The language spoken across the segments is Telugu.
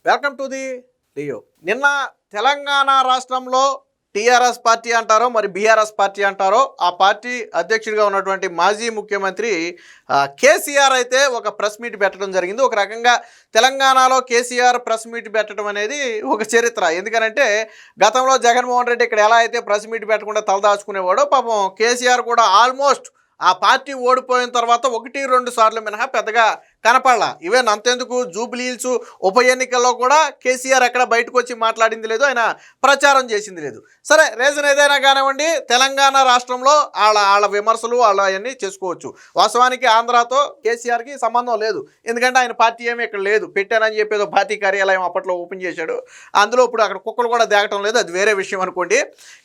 Welcome to the Leo. నిన్న తెలంగాణ రాష్ట్రంలో టీఆర్ఎస్ పార్టీ అంటారో మరి బీఆర్ఎస్ పార్టీ అంటారో ఆ పార్టీ అధ్యక్షుడిగా ఉన్నటువంటి మాజీ ముఖ్యమంత్రి కేసీఆర్ అయితే ఒక ప్రెస్ మీట్ పెట్టడం జరిగింది. ఒక రకంగా తెలంగాణలో కేసీఆర్ ప్రెస్ మీట్ పెట్టడం అనేది ఒక చరిత్ర. ఎందుకనంటే గతంలో జగన్మోహన్ రెడ్డి ఇక్కడ ఎలా అయితే ప్రెస్ మీట్ పెట్టకుండా తలదాచుకునేవాడో పాపం కేసీఆర్ కూడా ఆల్మోస్ట్ ఆ పార్టీ ఓడిపోయిన తర్వాత 1-2 సార్లు మినహా పెద్దగా కనపడలా. ఈవెన్ అంతెందుకు జూబ్లీ హిల్స్ ఉప ఎన్నికల్లో కూడా కేసీఆర్ ఎక్కడ బయటకు వచ్చి మాట్లాడింది లేదు, ఆయన ప్రచారం చేసింది లేదు. సరే, రీజన్ ఏదైనా కానివ్వండి, తెలంగాణ రాష్ట్రంలో వాళ్ళ విమర్శలు అవన్నీ చేసుకోవచ్చు. వాస్తవానికి ఆంధ్రాతో కేసీఆర్కి సంబంధం లేదు, ఎందుకంటే ఆయన పార్టీ ఏమీ ఇక్కడ లేదు. పెట్టానని చెప్పేదో పార్టీ కార్యాలయం అప్పట్లో ఓపెన్ చేశాడు, అందులో ఇప్పుడు అక్కడ కుక్కలు కూడా దిగటం లేదు, అది వేరే విషయం అనుకోండి.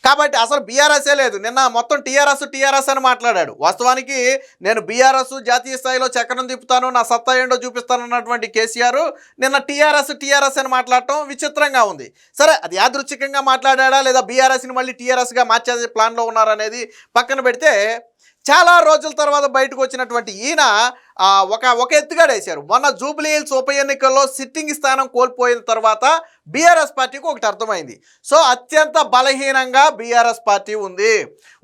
కాబట్టి అసలు బీఆర్ఎస్ఏ లేదు. నిన్న మొత్తం టీఆర్ఎస్ అని మాట్లాడాడు. వాస్తవానికి నేను బీఆర్ఎస్ జాతీయ స్థాయిలో చక్రం తిప్పుతాను, నా సత్తా ఏంటో చూపిస్తానన్నటువంటి కేసీఆర్ నిన్న టీఆర్ఎస్ అని మాట్లాడటం విచిత్రంగా ఉంది. సరే, అది యాదృచ్ఛికంగా మాట్లాడా లేదా బీఆర్ఎస్ని మళ్ళీ టీఆర్ఎస్గా మార్చే ప్లాన్లో ఉన్నారనేది పక్కన పెడితే, చాలా రోజుల తర్వాత బయటకు వచ్చినటువంటి ఈయన ఒక ఎత్తుగడ వేశారు. మొన్న జూబ్లీ హిల్స్ ఉప ఎన్నికల్లో సిట్టింగ్ స్థానం కోల్పోయిన తర్వాత బీఆర్ఎస్ పార్టీకి ఒకటి అర్థమైంది. సో అత్యంత బలహీనంగా బీఆర్ఎస్ పార్టీ ఉంది.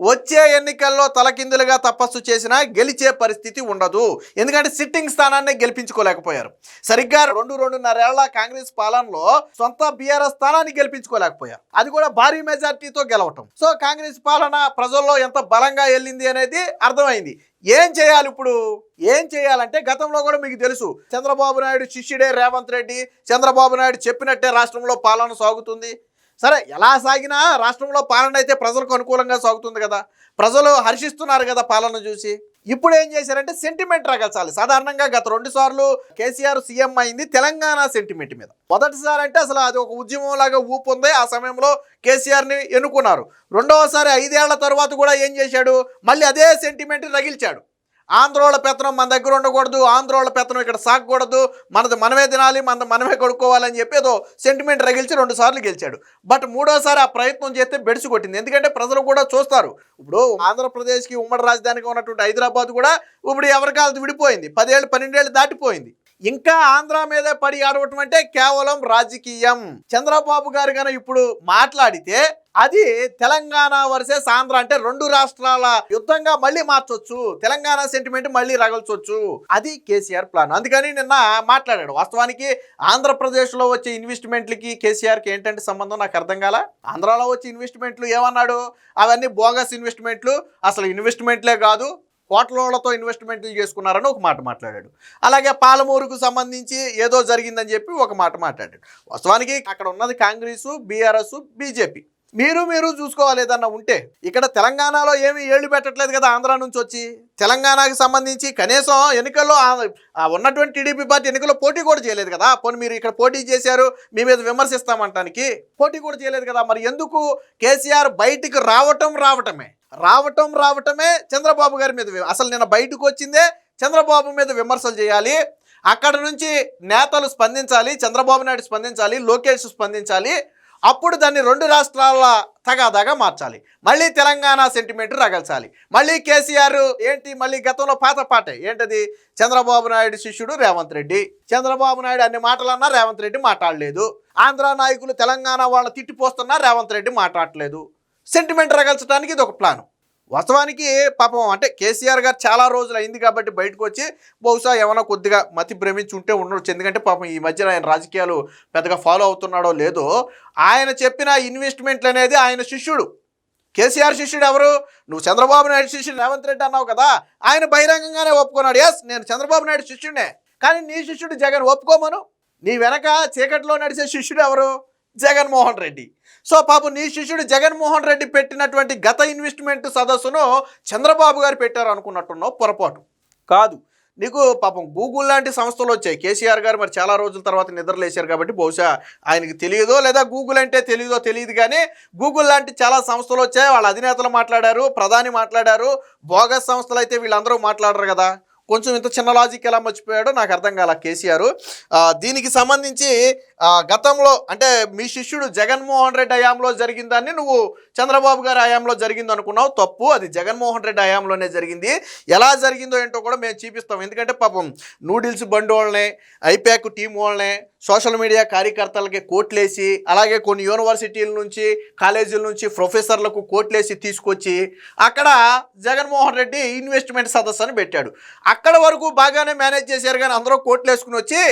వచ్చే ఎన్నికల్లో తలకిందులుగా తపస్సు చేసినా గెలిచే పరిస్థితి ఉండదు, ఎందుకంటే సిట్టింగ్ స్థానాన్ని గెలిపించుకోలేకపోయారు. సరిగ్గా 2-2.5 ఏళ్ల కాంగ్రెస్ పాలనలో సొంత బీఆర్ఎస్ స్థానాన్ని గెలిపించుకోలేకపోయారు, అది కూడా భారీ మెజార్టీతో గెలవటం. సో కాంగ్రెస్ పాలన ప్రజల్లో ఎంత బలంగా వెళ్ళింది అనేది అర్థమైంది. ఏం చేయాలి ఇప్పుడు? ఏం చేయాలంటే, గతంలో కూడా మీకు తెలుసు, చంద్రబాబు నాయుడు శిష్యుడే రేవంత్ రెడ్డి, చంద్రబాబు నాయుడు చెప్పినట్టే రాష్ట్రంలో పాలన సాగుతుంది. సరే, ఎలా సాగినా రాష్ట్రంలో పాలన అయితే ప్రజలకు అనుకూలంగా సాగుతుంది కదా, ప్రజలు హర్షిస్తున్నారు కదా పాలన చూసి. ఇప్పుడు ఏం చేశారంటే సెంటిమెంట్ రగల్చాలి. సాధారణంగా గత 2 సార్లు కేసీఆర్ సీఎం అయింది తెలంగాణ సెంటిమెంట్ మీద. మొదటిసారి అంటే అసలు అది ఒక ఉద్యమం లాగా ఊపు ఉంది, ఆ సమయంలో కేసీఆర్ని ఎన్నుకున్నారు. రెండవసారి 5 ఏళ్ల తర్వాత కూడా ఏం చేశాడు, మళ్ళీ అదే సెంటిమెంట్ రగిల్చాడు. ఆంధ్రోళ పెత్తనం మన దగ్గర ఉండకూడదు, ఆంధ్రోళ పెత్తనం ఇక్కడ సాగకూడదు, మనమే తినాలి, మనమే కొడుకోవాలని చెప్పి ఏదో సెంటిమెంట్ రగిల్చి 2 సార్లు గెలిచాడు. బట్ 3వసారి ఆ ప్రయత్నం చేస్తే బెడిసి కొట్టింది. ఎందుకంటే ప్రజలు కూడా చూస్తారు. ఇప్పుడు ఆంధ్రప్రదేశ్కి ఉమ్మడి రాజధానిగా ఉన్నటువంటి హైదరాబాద్ కూడా ఇప్పుడు ఎవరికాలది విడిపోయింది, 10-12 ఏళ్ళు దాటిపోయింది. ఇంకా ఆంధ్ర మీదే పడి ఆడవటం అంటే కేవలం రాజకీయం. చంద్రబాబు గారు కనుక ఇప్పుడు మాట్లాడితే అది తెలంగాణ వర్సెస్ ఆంధ్ర, అంటే 2 రాష్ట్రాల యుద్ధంగా మళ్ళీ మార్చొచ్చు, తెలంగాణ సెంటిమెంట్ మళ్ళీ రగల్చొచ్చు. అది కేసీఆర్ ప్లాన్. అందుకని నిన్న మాట్లాడాడు. వాస్తవానికి ఆంధ్రప్రదేశ్లో వచ్చే ఇన్వెస్ట్మెంట్లకి కేసీఆర్కి ఏంటంటే సంబంధం నాకు అర్థం కాల. ఆంధ్రాలో వచ్చే ఇన్వెస్ట్మెంట్లు ఏమన్నాడు, అవన్నీ బోగస్ ఇన్వెస్ట్మెంట్లు, అసలు ఇన్వెస్ట్మెంట్లే కాదు, కోట్లతో ఇన్వెస్ట్మెంట్లు చేసుకున్నారని ఒక మాట మాట్లాడాడు. అలాగే పాలమూరుకు సంబంధించి ఏదో జరిగిందని చెప్పి ఒక మాట మాట్లాడాడు. వాస్తవానికి అక్కడ ఉన్నది కాంగ్రెస్, బీఆర్ఎస్, బీజేపీ. మీరు చూసుకోవాలి ఏదన్నా ఉంటే. ఇక్కడ తెలంగాణలో ఏమీ ఏళ్ళు పెట్టట్లేదు కదా ఆంధ్ర నుంచి వచ్చి. తెలంగాణకి సంబంధించి కనీసం ఎన్నికల్లో ఉన్నటువంటి టీడీపీ పార్టీ ఎన్నికల్లో పోటీ కూడా చేయలేదు కదా. పోనీ మీరు ఇక్కడ పోటీ చేశారు, మీ మీద విమర్శిస్తామంటానికి పోటీ కూడా చేయలేదు కదా. మరి ఎందుకు కేసీఆర్ బయటికి రావటమే చంద్రబాబు గారి మీద, అసలు నిన్న బయటకు వచ్చిందే చంద్రబాబు మీద విమర్శలు చేయాలి. అక్కడ నుంచి నేతలు స్పందించాలి, చంద్రబాబు నాయుడు స్పందించాలి, లోకేష్ స్పందించాలి. అప్పుడు దాన్ని 2 రాష్ట్రాల తగాదాగా మార్చాలి, మళ్ళీ తెలంగాణ సెంటిమెంట్ రగల్చాలి. మళ్ళీ కేసీఆర్ ఏంటి, మళ్ళీ గతంలో పాత పాటే ఏంటది, చంద్రబాబు నాయుడు శిష్యుడు రేవంత్ రెడ్డి. చంద్రబాబు నాయుడు అన్ని మాటలన్నా రేవంత్ రెడ్డి మాట్లాడలేదు. ఆంధ్ర నాయకులు తెలంగాణ వాళ్ళ తిట్టిపోస్తున్నా రేవంత్ రెడ్డి మాట్లాడలేదు. సెంటిమెంట్ రగల్చడానికి ఇది ఒక ప్లాన్. వాస్తవానికి పాపం అంటే కేసీఆర్ గారు చాలా రోజులు అయింది కాబట్టి బయటకు వచ్చి బహుశా ఏమైనా కొద్దిగా మతి భ్రమించి ఉంటే ఉండొచ్చు. ఎందుకంటే పాపం ఈ మధ్యన ఆయన రాజకీయాలు పెద్దగా ఫాలో అవుతున్నాడో లేదో, ఆయన చెప్పిన ఇన్వెస్ట్మెంట్లు అనేది ఆయన శిష్యుడు, కేసీఆర్ శిష్యుడు ఎవరు, నువ్వు చంద్రబాబు నాయుడు శిష్యుడు రేవంత్ రెడ్డి అన్నావు కదా, ఆయన బహిరంగంగానే ఒప్పుకున్నాడు. ఎస్, నేను చంద్రబాబు నాయుడు శిష్యుడే, కానీ నీ శిష్యుడు జగన్ ఒప్పుకోమను. నీ వెనక చీకట్లో నడిచే శిష్యుడు ఎవరు, జగన్మోహన్ రెడ్డి. సో పాపం నీ శిష్యుడు జగన్మోహన్ రెడ్డి పెట్టినటువంటి గత ఇన్వెస్ట్మెంట్ సదస్సును చంద్రబాబు గారు పెట్టారు అనుకున్నట్టున్నావు, పొరపాటు కాదు. నీకు పాపం గూగుల్ లాంటి సంస్థలు వచ్చాయి. కేసీఆర్ గారు మరి చాలా రోజుల తర్వాత నిద్రలేశారు కాబట్టి బహుశా ఆయనకి తెలియదో, లేదా గూగుల్ అంటే తెలియదు కానీ గూగుల్ లాంటి చాలా సంస్థలు వచ్చాయి. వాళ్ళ అధినేతలు మాట్లాడారు, ప్రధాని మాట్లాడారు. బోగస్ సంస్థలు అయితే వీళ్ళందరూ మాట్లాడరు కదా. కొంచెం ఇంత చిన్న లాజిక్ ఎలా మర్చిపోయాడో నాకు అర్థం కాల కేసీఆర్. దీనికి సంబంధించి గతంలో అంటే మీ శిష్యుడు జగన్మోహన్ రెడ్డి హయాంలో జరిగిందాన్ని నువ్వు చంద్రబాబు గారి హయాంలో జరిగింది అనుకున్నావు. తప్పు. అది జగన్మోహన్ రెడ్డి హయాంలోనే జరిగింది. ఎలా జరిగిందో ఏంటో కూడా మేము చూపిస్తాం. ఎందుకంటే పాపం నూడిల్స్ బండి వాళ్ళని, ఐప్యాక్ టీం వాళ్ళని, సోషల్ మీడియా కార్యకర్తలకి కోట్లేసి, అలాగే కొన్ని యూనివర్సిటీల నుంచి, కాలేజీల నుంచి ప్రొఫెసర్లకు కోట్లేసి తీసుకొచ్చి అక్కడ జగన్మోహన్ రెడ్డి ఇన్వెస్ట్మెంట్ సదస్సు అని పెట్టాడు. అక్కడ వరకు బాగానే మేనేజ్ చేశారు, కానీ అందరూ కోట్లేసుకుని వచ్చి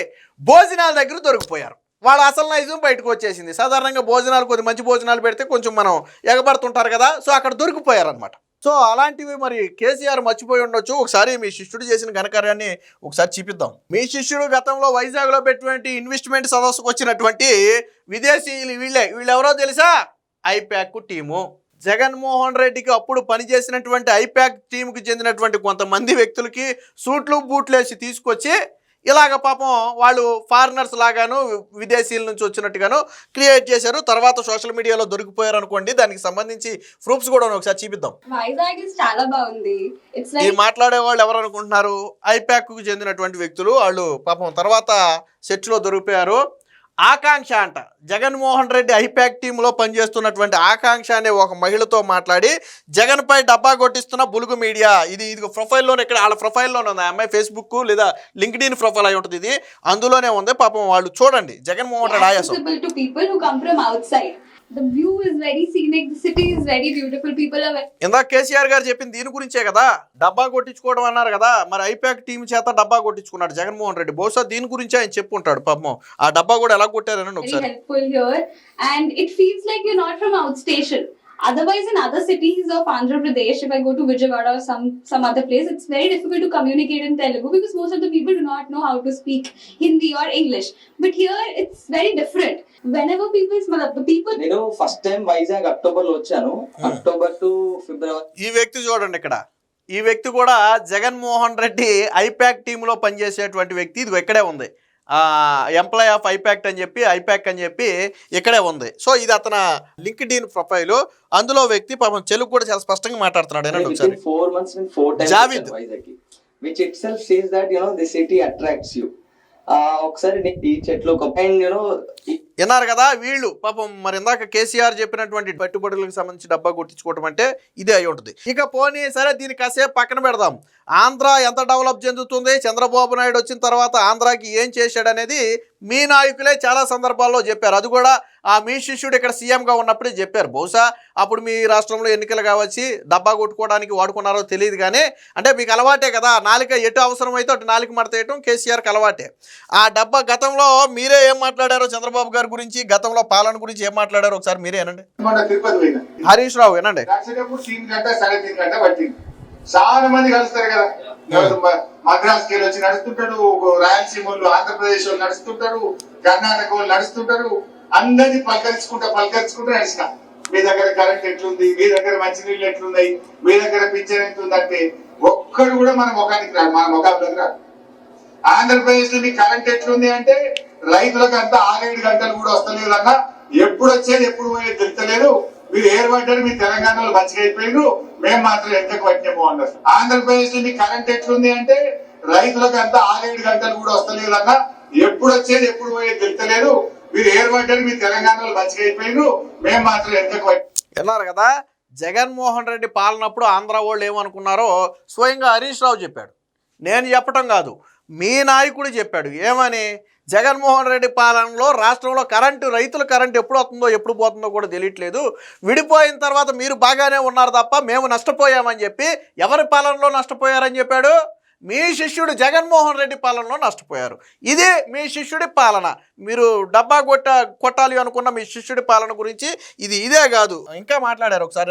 భోజనాల దగ్గర దొరికిపోయారు. వాళ్ళ అసలు నైజం బయటకు వచ్చేసింది. సాధారణంగా భోజనాలు కొద్ది మంచి భోజనాలు పెడితే కొంచెం మనం ఎగబడుతుంటారు కదా, సో అక్కడ దొరికిపోయారనమాట. సో అలాంటివి మరి కేసీఆర్ మర్చిపోయి ఉండొచ్చు. ఒకసారి మీ శిష్యుడు చేసిన ఘనకార్యాన్ని ఒకసారి చూపిద్దాం. మీ శిష్యుడు గతంలో వైజాగ్లో పెట్టినటువంటి ఇన్వెస్ట్మెంట్ సదస్సుకు వచ్చినటువంటి విదేశీయులు వీళ్ళెవరో తెలుసా? ఐప్యాక్ టీము. జగన్మోహన్ రెడ్డికి అప్పుడు పనిచేసినటువంటి ఐప్యాక్ టీంకి చెందినటువంటి కొంతమంది వ్యక్తులకి సూట్లు బూట్లు వేసి తీసుకొచ్చి ఇలాగ పాపం వాళ్ళు ఫారినర్స్ లాగాను విదేశీయుల నుంచి వచ్చినట్టుగాను క్రియేట్ చేశారు. తర్వాత సోషల్ మీడియాలో దొరికిపోయారు అనుకోండి. దానికి సంబంధించి ప్రూఫ్స్ కూడా ఒకసారి చూపిద్దాం. చాలా బాగుంది. ఈ మాట్లాడే వాళ్ళు ఎవరు అనుకుంటున్నారు? ఐప్యాక్ కు చెందినటువంటి వ్యక్తులు. వాళ్ళు పాపం తర్వాత సెర్చ్లో దొరికిపోయారు. ఆకాంక్ష అంట, జగన్మోహన్ రెడ్డి ఐప్యాక్ టీంలో పనిచేస్తున్నటువంటి ఆకాంక్ష అనే ఒక మహిళతో మాట్లాడి జగన్పై డబ్బా కొట్టిస్తున్న బులుగు మీడియా. ఇది ప్రొఫైల్లోనే, ఇక్కడ వాళ్ళ ప్రొఫైల్లోనే ఉంది. అమ్మాయి ఫేస్బుక్ లేదా లింక్డ్ఇన్ ప్రొఫైల్ అయి ఉంటుంది. ఇది అందులోనే ఉంది. పాపం వాళ్ళు చూడండి, జగన్మోహన్ రెడ్డి ఆయాసం. The view is very scenic, the city is very beautiful, people are very... ఇందాక కేసీఆర్ గారు చెప్పింది దీని గురించే కదా, డబ్బా కొట్టించుకోవడం అన్నారు కదా. మరి ఐప్యాక్ టీం చేత డబ్బా కొట్టించుకున్నాడు జగన్మోహన్ రెడ్డి. బహుశా దీని గురించి ఆయన చెప్పుంటాడు. పాపం ఆ డబ్బా కూడా ఎలా కొట్టారని ఒకసారి. helpful here and it feels like you're not from outstation. Otherwise, in other cities of Andhra Pradesh, if I go to Vijayawada or some other place, it's very difficult to communicate in Telugu because most of the people do not know how to speak Hindi or English. But here, it's very different. Whenever people నేను ఫస్ట్ టైం వైజాగ్ అక్టోబర్ లో వచ్చాను. అక్టోబర్ టు ఫిబ్రవరి. ఈ వ్యక్తి చూడండి ఇక్కడ. ఈ వ్యక్తి కూడా జగన్మోహన్ రెడ్డి ఐప్యాక్ టీంలో పనిచేసేటువంటి వ్యక్తి. ఇది ఇక్కడే ఉంది, ఎంప్లాయ్ ఆఫ్ ఐప్యాక్ అని చెప్పి ఇక్కడే ఉంది. సో ఇది అతను లింక్డ్ఇన్ ప్రొఫైల్. అందులో వ్యక్తి పాపం తెలుగు కూడా చాలా స్పష్టంగా మాట్లాడుతున్నాడు. ఏనండి ఒకసారి. 4 months and 4 times Javid, which itself says that the city attracts you. ఒకసారి ఈ చెట్లు విన్నారు కదా. వీళ్ళు పాపం మరి ఇందాక కేసీఆర్ చెప్పినటువంటి పెట్టుబడులకు సంబంధించి డబ్బా కొట్టించుకోవడం అంటే ఇదే అయి ఉంటుంది. ఇక పోనీ సరే, దీన్ని కాసేపు పక్కన పెడదాం. ఆంధ్ర ఎంత డెవలప్ చెందుతుంది, చంద్రబాబు నాయుడు వచ్చిన తర్వాత ఆంధ్రాకి ఏం చేశాడనేది మీ నాయకులే చాలా సందర్భాల్లో చెప్పారు. అది కూడా మీ శిష్యుడు ఇక్కడ సీఎంగా ఉన్నప్పుడే చెప్పారు. బహుశా అప్పుడు మీ రాష్ట్రంలో ఎన్నికలు కావచ్చి డబ్బా కొట్టుకోవడానికి వాడుకున్నారో తెలియదు, కానీ అంటే మీకు అలవాటే కదా, నాలుక ఎటు అవసరమైతే అటు నాలుక మడతేయటం కేసీఆర్కి అలవాటే. ఆ డబ్బా గతంలో మీరే ఏం మాట్లాడారో చంద్రబాబు గారి గురించి, గతంలో పాలన గురించి ఏం మాట్లాడారో ఒకసారి మీరే వినండి. హరీష్ రావు వినండి. చాలా మంది కలుస్తారు కదా, మద్రాస్ కి వచ్చి నడుస్తుంటాడు, రాయలసీమ వాళ్ళు, ఆంధ్రప్రదేశ్ వాళ్ళు నడుస్తుంటారు, కర్ణాటక వాళ్ళు నడుస్తుంటారు. అందరినీ పలకరించుకుంటా నడిచిన. మీ దగ్గర కరెంట్ ఎట్లుంది, మీ దగ్గర మంచినీళ్ళు ఎట్లున్నాయి, మీ దగ్గర పింఛన్ ఎట్లుంది అంటే ఒక్కడు కూడా మన ముఖానికి రాడు, మన ముఖాలకు రాడు. ఆంధ్రప్రదేశ్ లో మీ కరెంట్ ఎట్లుంది అంటే రైతులకు అంతా 6-7 గంటలు కూడా వస్తలేదు అన్న. ఎప్పుడు వచ్చేది ఎప్పుడు పోయేది తెలుస్తలేదు. మీరు ఏర్పడ్డారు, మీ తెలంగాణలో మంచిగా అయిపోయారు, మేము మాత్రం ఎంతకు పట్టినామో అన్నారు. ఆంధ్రప్రదేశ్ లో మీ కరెంట్ ఎట్లుంది అంటే రైతులకు అంతా 6-7 గంటలు కూడా వస్తలేదు అన్న. ఎప్పుడు వచ్చేది ఎప్పుడు పోయేది తెలుస్తలేదు. మీరు ఏర్పడ్డారు, మీ తెలంగాణలో మంచిగా అయిపోయారు, మేము మాత్రం ఎంతకు విన్నారు కదా. జగన్మోహన్ రెడ్డి పాలనప్పుడు ఆంధ్ర వాళ్ళు ఏమనుకున్నారో స్వయంగా హరీష్ రావు చెప్పాడు. నేను చెప్పటం కాదు, మీ నాయకుడు చెప్పాడు. ఏమని? జగన్మోహన్ రెడ్డి పాలనలో రాష్ట్రంలో రైతుల కరెంటు ఎప్పుడు వస్తుందో ఎప్పుడు పోతుందో కూడా తెలియట్లేదు. విడిపోయిన తర్వాత మీరు బాగానే ఉన్నారు తప్ప మేము నష్టపోయామని చెప్పి. ఎవరి పాలనలో నష్టపోయారని చెప్పాడు? మీ శిష్యుడు జగన్మోహన్ రెడ్డి పాలనలో నష్టపోయారు. ఇది మీ శిష్యుడి పాలన. మీరు డబ్బా కొట్టాలి అనుకున్న మీ శిష్యుడి పాలన గురించి ఇదే కాదు, ఇంకా మాట్లాడారు. ఒకసారి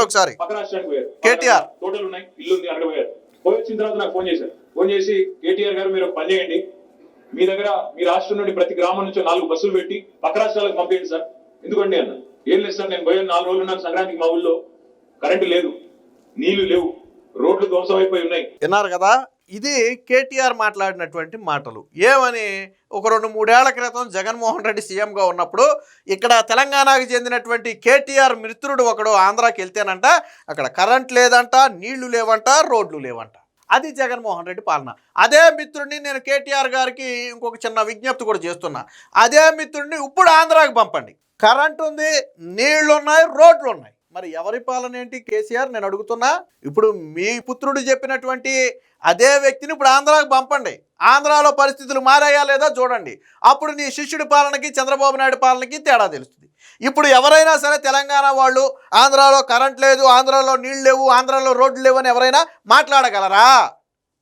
ఒకసారి కేటీఆర్ వచ్చిన తర్వాత నాకు ఫోన్ చేసి కేటీఆర్ గారు మీరు పని చేయండి, మీ దగ్గర మీ రాష్ట్రం నుండి ప్రతి గ్రామం నుంచి 4 బస్సులు పెట్టి పక్క రాష్ట్రాలకు పంపేయండి సార్. ఎందుకండి అన్న. ఏం లేదు సార్, నేను పోయిన 4 రోజులు నాకు సంక్రాంతికి మా ఊళ్ళో కరెంటు లేదు, నీళ్లు లేవు, రోడ్లు ధ్వంసం అయిపోయి ఉన్నాయి. విన్నారు కదా. ఇది కేటీఆర్ మాట్లాడినటువంటి మాటలు. ఏమని? ఒక 2-3 ఏళ్ల క్రితం జగన్మోహన్ రెడ్డి సీఎంగా ఉన్నప్పుడు ఇక్కడ తెలంగాణకు చెందినటువంటి కేటీఆర్ మిత్రుడు ఒకడు ఆంధ్రాకి వెళ్తేనంట, అక్కడ కరెంట్ లేదంట, నీళ్లు లేవంట, రోడ్లు లేవంట. అది జగన్మోహన్ రెడ్డి పాలన. అదే మిత్రుడిని నేను కేటీఆర్ గారికి ఇంకొక చిన్న విజ్ఞప్తి కూడా చేస్తున్నా. అదే మిత్రుడిని ఇప్పుడు ఆంధ్రాకి పంపండి. కరెంట్ ఉంది, నీళ్లు ఉన్నాయి, రోడ్లు ఉన్నాయి. మరి ఎవరి పాలన ఏంటి కేసీఆర్ నేను అడుగుతున్నా. ఇప్పుడు మీ పుత్రుడు చెప్పినటువంటి అదే వ్యక్తిని ఇప్పుడు ఆంధ్రాకి పంపండి. ఆంధ్రాలో పరిస్థితులు మారాయా లేదా చూడండి. అప్పుడు నీ శిష్యుడి పాలనకి చంద్రబాబు నాయుడు పాలనకి తేడా తెలుస్తుంది. ఇప్పుడు ఎవరైనా సరే తెలంగాణ వాళ్ళు ఆంధ్రాలో కరెంట్ లేదు, ఆంధ్రాలో నీళ్ళు లేవు, ఆంధ్రాలో రోడ్లు లేవు అని ఎవరైనా మాట్లాడగలరా?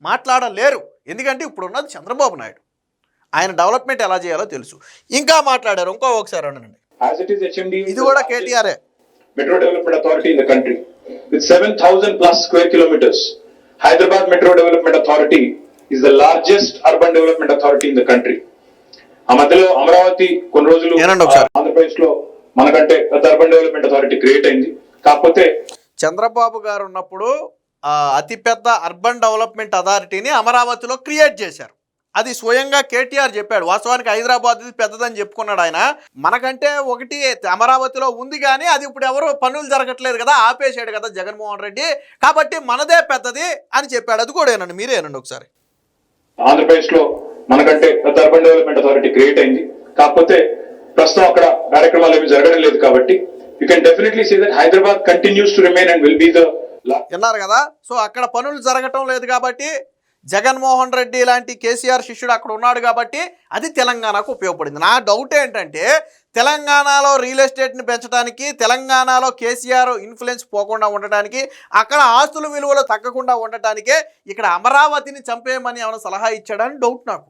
మాట్లాడలేరు. ఎందుకంటే ఇప్పుడు ఉన్నది చంద్రబాబు నాయుడు. ఆయన డెవలప్మెంట్ ఎలా చేయాలో తెలుసు. ఇంకా మాట్లాడారు. ఒకసారి అనండి. As it is, HMD ఇది కూడా కేటీఆర్ఏ. Metro Development Authority in the country with 7,000 plus square kilometers. Hyderabad Metro Development Authority is the largest urban development authority in the country. ఆ మధ్యలో అమరావతి కొన్ని రోజులు ఆంధ్రప్రదేశ్ లో మనకంటే పెద్ద అర్బన్ డెవలప్మెంట్ అథారిటీ క్రియేట్ అయింది. కాకపోతే చంద్రబాబు గారు ఉన్నప్పుడు అతిపెద్ద అర్బన్ డెవలప్మెంట్ అథారిటీని అమరావతిలో క్రియేట్ చేశారు. అది స్వయంగా కేటీఆర్ చెప్పాడు. వాస్తవానికి హైదరాబాద్ పెద్దదని చెప్పుకున్నాడు ఆయన. మనకంటే ఒకటి అమరావతిలో ఉంది, కానీ అది ఇప్పుడు ఎవరు పనులు జరగట్లేదు కదా, ఆపేసాడు కదా జగన్మోహన్ రెడ్డి, కాబట్టి మనదే పెద్దది అని చెప్పాడు. అది కూడా ఏనండి, మీరేనండి ఒకసారి. ఆంధ్రప్రదేశ్ లో మనకంటే పెద్ద అర్బన్ డెవలప్మెంట్ అథారిటీ క్రియేట్ అయింది. కాకపోతే ప్రస్తుతం అక్కడ కార్యక్రమాలు ఏమి జరగడం లేదు. కాబట్టి you can definitely say that Hyderabad continues to remain and will be the. విన్నారు కదా. సో అక్కడ పనులు జరగటం లేదు కాబట్టి జగన్మోహన్ రెడ్డి లాంటి కేసీఆర్ శిష్యుడు అక్కడ ఉన్నాడు కాబట్టి అది తెలంగాణకు ఉపయోగపడింది. నా డౌట్ ఏంటంటే తెలంగాణలో రియల్ ఎస్టేట్ని పెంచడానికి, తెలంగాణలో కేసీఆర్ ఇన్ఫ్లుయెన్స్ పోకుండా ఉండటానికి, అక్కడ ఆస్తుల విలువలు తగ్గకుండా ఉండటానికే ఇక్కడ అమరావతిని చంపేయమని ఏమైనా సలహా ఇచ్చాడని డౌట్ నాకు.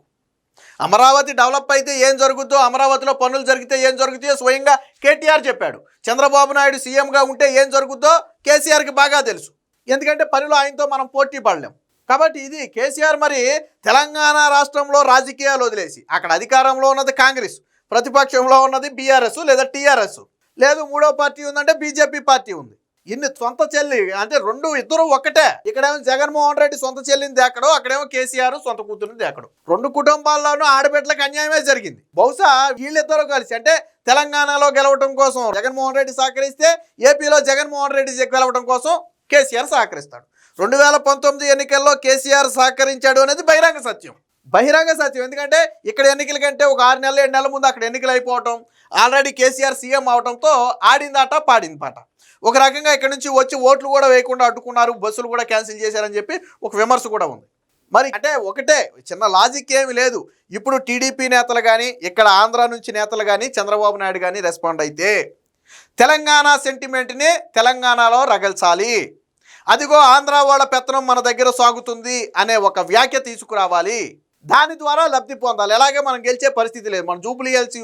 అమరావతి డెవలప్ అయితే ఏం జరుగుతుందో, అమరావతిలో పనులు జరిగితే ఏం జరుగుతాయో స్వయంగా కేటీఆర్ చెప్పాడు. చంద్రబాబు నాయుడు సీఎంగా ఉంటే ఏం జరుగుతుందో కేసీఆర్కి బాగా తెలుసు. ఎందుకంటే పనిలో ఆయనతో మనం పోటీ పడలేం. కాబట్టి ఇది కేసీఆర్ మరి తెలంగాణ రాష్ట్రంలో రాజకీయాలు వదిలేసి, అక్కడ అధికారంలో ఉన్నది కాంగ్రెస్, ప్రతిపక్షంలో ఉన్నది బీఆర్ఎస్ లేదా టీఆర్ఎస్, లేదు మూడో పార్టీ ఉందంటే బీజేపీ పార్టీ ఉంది. ఇన్ని సొంత చెల్లి అంటే ఇద్దరు ఒక్కటే. ఇక్కడేమో జగన్మోహన్ రెడ్డి సొంత చెల్లిని దేకడు, అక్కడేమో కేసీఆర్ సొంత కూతురుని దేకడు. రెండు కుటుంబాల్లోనూ ఆడబిడ్డలకు అన్యాయమే జరిగింది. బహుశా వీళ్ళిద్దరూ కలిసి అంటే తెలంగాణలో గెలవడం కోసం జగన్మోహన్ రెడ్డి సహకరిస్తే, ఏపీలో జగన్మోహన్ రెడ్డి గెలవడం కోసం కేసీఆర్ సహకరిస్తాడు. 2019 ఎన్నికల్లో కేసీఆర్ సహకరించాడు అనేది బహిరంగ సత్యం. ఎందుకంటే ఇక్కడ ఎన్నికల కంటే ఒక 6 నెలలు 7 నెలల ముందు అక్కడ ఎన్నికలు అయిపోవటం, ఆల్రెడీ కేసీఆర్ సీఎం అవడంతో ఆడిందాట పాడింది పాట. ఒక రకంగా ఇక్కడ నుంచి వచ్చి ఓట్లు కూడా వేయకుండా అడ్డుకున్నారు, బస్సులు కూడా క్యాన్సిల్ చేశారని చెప్పి ఒక విమర్శ కూడా ఉంది. మరి అంటే ఒకటే చిన్న లాజిక్ ఏమి లేదు. ఇప్పుడు టీడీపీ నేతలు కానీ, ఇక్కడ ఆంధ్ర నుంచి నేతలు కానీ, చంద్రబాబు నాయుడు కానీ రెస్పాండ్ అయితే తెలంగాణ సెంటిమెంట్ని తెలంగాణలో రగల్చాలి. అదిగో ఆంధ్ర వాళ్ళ పెత్తనం మన దగ్గర సాగుతుంది అనే ఒక వ్యాఖ్య తీసుకురావాలి. దాని ద్వారా లబ్ధి పొందాలి. ఎలాగే మనం గెలిచే పరిస్థితి లేదు. మనం జూబ్లీ హిల్స్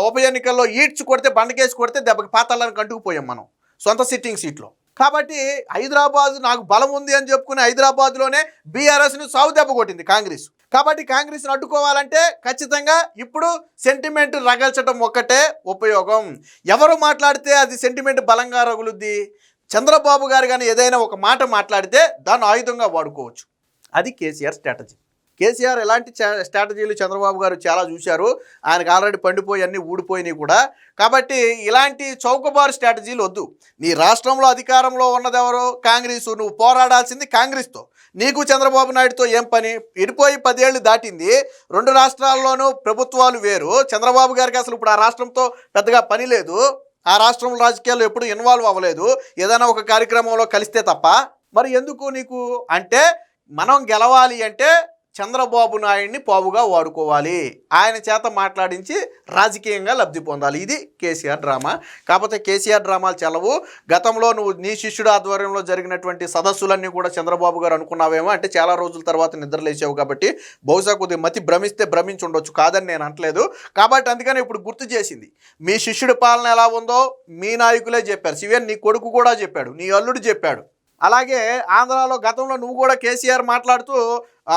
ఉప ఎన్నికల్లో ఈడ్చి కొడితే, బండకేసి కొడితే దెబ్బకి పాతాలను కంటుకుపోయాం మనం సొంత సిట్టింగ్ సీట్లో. కాబట్టి హైదరాబాద్ నాకు బలం ఉంది అని చెప్పుకుని హైదరాబాద్లోనే బీఆర్ఎస్ని సాగు దెబ్బ కొట్టింది కాంగ్రెస్. కాబట్టి కాంగ్రెస్ని అడ్డుకోవాలంటే ఖచ్చితంగా ఇప్పుడు సెంటిమెంట్ రగల్చడం ఒక్కటే ఉపయోగం. ఎవరు మాట్లాడితే అది సెంటిమెంట్ బలంగా రగులుద్ది. చంద్రబాబు గారు కానీ ఏదైనా ఒక మాట మాట్లాడితే దాన్ని ఆయుధంగా వాడుకోవచ్చు. అది కేసీఆర్ స్ట్రాటజీ. కేసీఆర్ ఎలాంటి స్ట్రాటజీలు చంద్రబాబు గారు చాలా చూశారు. ఆయనకు ఆల్రెడీ పండిపోయి అన్నీ ఊడిపోయినాయి కూడా. కాబట్టి ఇలాంటి చౌకబారు స్ట్రాటజీలు వద్దు. నీ రాష్ట్రంలో అధికారంలో ఉన్నదెవరో కాంగ్రెస్, నువ్వు పోరాడాల్సింది కాంగ్రెస్తో. నీకు చంద్రబాబు నాయుడుతో ఏం పని? విడిపోయి 10 ఏళ్ళు దాటింది. 2 రాష్ట్రాల్లోనూ ప్రభుత్వాలు వేరు. చంద్రబాబు గారికి అసలు ఇప్పుడు ఆ రాష్ట్రంతో పెద్దగా పని లేదు. ఆ రాష్ట్రంలో రాజకీయాల్లో ఎప్పుడు ఇన్వాల్వ్ అవ్వలేదు, ఏదైనా ఒక కార్యక్రమంలో కలిస్తే తప్ప. మరి ఎందుకు నీకు అంటే, మనం గెలవాలి అంటే చంద్రబాబు నాయుడిని పావుగా వాడుకోవాలి, ఆయన చేత మాట్లాడించి రాజకీయంగా లబ్ధి పొందాలి. ఇది కేసీఆర్ డ్రామా. కాకపోతే కేసీఆర్ డ్రామాలు చెల్లవు. గతంలో నువ్వు నీ శిష్యుడు ఆధ్వర్యంలో జరిగినటువంటి సదస్సులన్నీ కూడా చంద్రబాబు గారు అనుకున్నావేమో, అంటే చాలా రోజుల తర్వాత నిద్రలేసావు కాబట్టి బహుశా కొద్దిగా మతి భ్రమిస్తే భ్రమించి ఉండొచ్చు, కాదని నేను అనట్లేదు. కాబట్టి అందుకని ఇప్పుడు గుర్తు చేసింది. మీ శిష్యుడి పాలన ఎలా ఉందో మీ నాయకులే చెప్పారు. శివన్ నీ కొడుకు కూడా చెప్పాడు, నీ అల్లుడు చెప్పాడు. అలాగే ఆంధ్రాలో గతంలో నువ్వు కూడా కేసీఆర్ మాట్లాడుతూ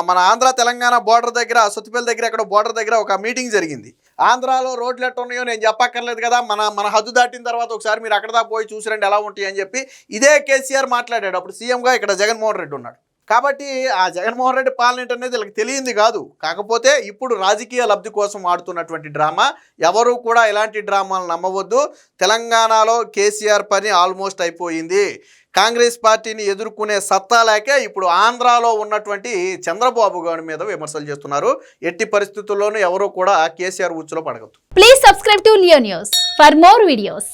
మన ఆంధ్ర తెలంగాణ బోర్డర్ దగ్గర, సొత్తుపల్లి దగ్గర, అక్కడ బోర్డర్ దగ్గర ఒక మీటింగ్ జరిగింది. ఆంధ్రాలో రోడ్లు ఎట్లా ఉన్నాయో నేను చెప్పక్కర్లేదు కదా, మన హద్దు దాటిన తర్వాత ఒకసారి మీరు అక్కడ దాకా పోయి చూసిరండి ఎలా ఉంటాయి అని చెప్పి ఇదే కేసీఆర్ మాట్లాడాడు. అప్పుడు సీఎంగా ఇక్కడ జగన్మోహన్ రెడ్డి ఉన్నాడు. కాబట్టి ఆ జగన్మోహన్ రెడ్డి పాలన ఏంటనేది వీళ్ళకి తెలియంది కాదు. కాకపోతే ఇప్పుడు రాజకీయ లబ్ధి కోసం ఆడుతున్నటువంటి డ్రామా. ఎవరు కూడా ఇలాంటి డ్రామాలు నమ్మవద్దు. తెలంగాణలో కేసీఆర్ పని ఆల్మోస్ట్ అయిపోయింది. కాంగ్రెస్ పార్టీని ఎదుర్కొనే సత్తా లేక ఇప్పుడు ఆంధ్రాలో ఉన్నటువంటి చంద్రబాబు గారి మీద విమర్శలు చేస్తున్నారు. ఎట్టి పరిస్థితుల్లోనూ ఎవరూ కూడా కేసీఆర్ ఉచ్చులో పడగదు. Please subscribe to Leo News for more videos.